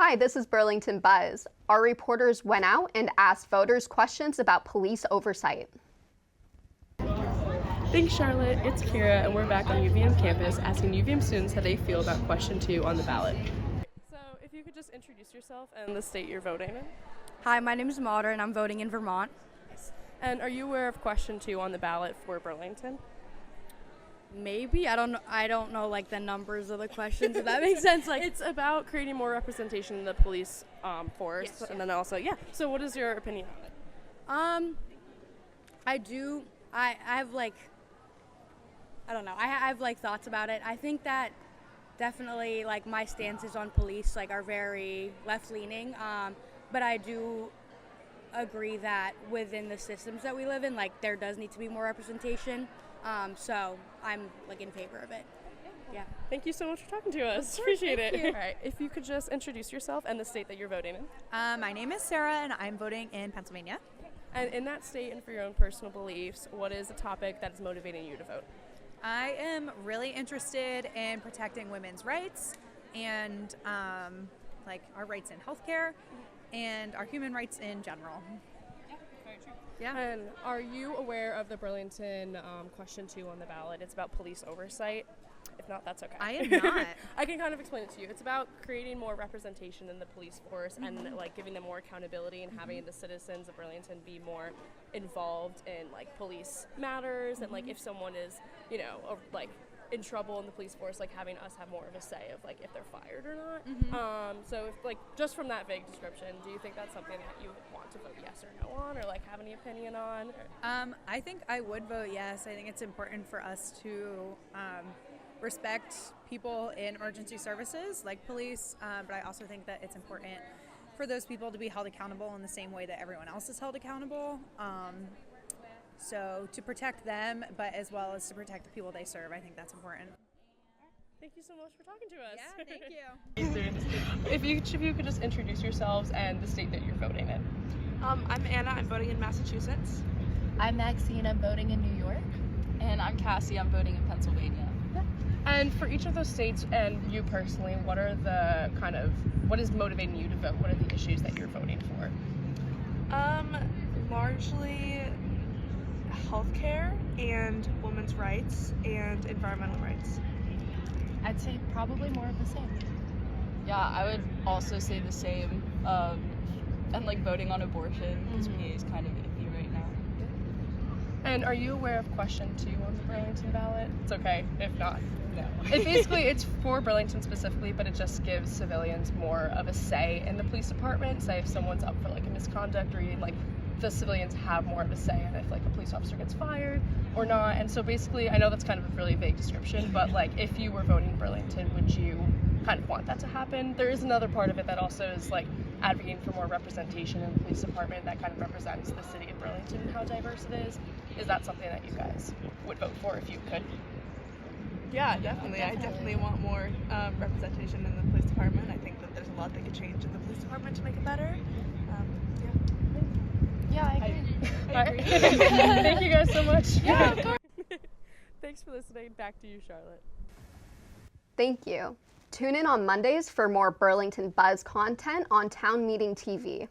Hi, this is Burlington Buzz. Our reporters went out and asked voters questions about police oversight. Thanks, Charlotte. It's Kira, and we're back on UVM campus asking UVM students how they feel about question 2 on the ballot. So, if you could just introduce yourself and the state you're voting in. Hi, my name is Mulder, and I'm voting in Vermont. And are you aware of question 2 on the ballot for Burlington? Maybe. I don't know like the numbers of the questions, if that makes sense. Like, It's about creating more representation in the police force, Yes, and then also, So what is your opinion on it? I have like, I don't know. I have like thoughts about it. I think that definitely like my stances on police like are very left-leaning, but I do agree that within the systems that we live in, like there does need to be more representation. So I'm like in favor of it. Yeah. Thank you so much for talking to us. Appreciate it. All right. If you could just introduce yourself and the state that you're voting in. My name is Sarah, and I'm voting in Pennsylvania. And in that state and for your own personal beliefs, what is the topic that is motivating you to vote? I am really interested in protecting women's rights and like our rights in healthcare and our human rights in general. Very true. Yeah. And are you aware of the Burlington question 2 on the ballot? It's about police oversight. If not, that's okay. I am not. I can kind of explain it to you. It's about creating more representation in the police force and like giving them more accountability and having the citizens of Burlington be more involved in like police matters and like if someone is, like in trouble in the police force, like having us have more of a say of like if they're fired or not. So if like just from that vague description, do you think that's something that you would want to vote yes or no on or like have any opinion on? I think I would vote yes. I think it's important for us to respect people in emergency services like police, but I also think that it's important for those people to be held accountable in the same way that everyone else is held accountable. So to protect them, but as well as to protect the people they serve, I think that's important. Thank you so much for talking to us. Yeah, thank you. If each of you could just introduce yourselves and the state that you're voting in. I'm Anna, I'm voting in Massachusetts. I'm Maxine, I'm voting in New York. And I'm Cassie, I'm voting in Pennsylvania. And for each of those states and you personally, what is motivating you to vote? What are the issues that you're voting for? Largely healthcare and women's rights and environmental rights. I'd say probably more of the same. Yeah, I would also say the same. And like voting on abortion, because PA is kind of iffy right now. And are you aware of question 2 on the Burlington ballot? It's okay, if not. No. It's for Burlington specifically, but it just gives civilians more of a say in the police department. Say if someone's up for like a misconduct or like the civilians have more of a say in if like a police officer gets fired or not. And so basically, I know that's kind of a really vague description, but like if you were voting Burlington, would you kind of want that to happen? There is another part of it that also is like advocating for more representation in the police department that kind of represents the city of Burlington and how diverse it is. Is that something that you guys would vote for if you could? Yeah, definitely. I definitely want more representation in the police department. I think that there's a lot that could change in the police department to make it better. Yeah, I agree. I agree. Thank you guys so much. Yeah, of course. Thanks for listening. Back to you, Charlotte. Thank you. Tune in on Mondays for more Burlington Buzz content on Town Meeting TV.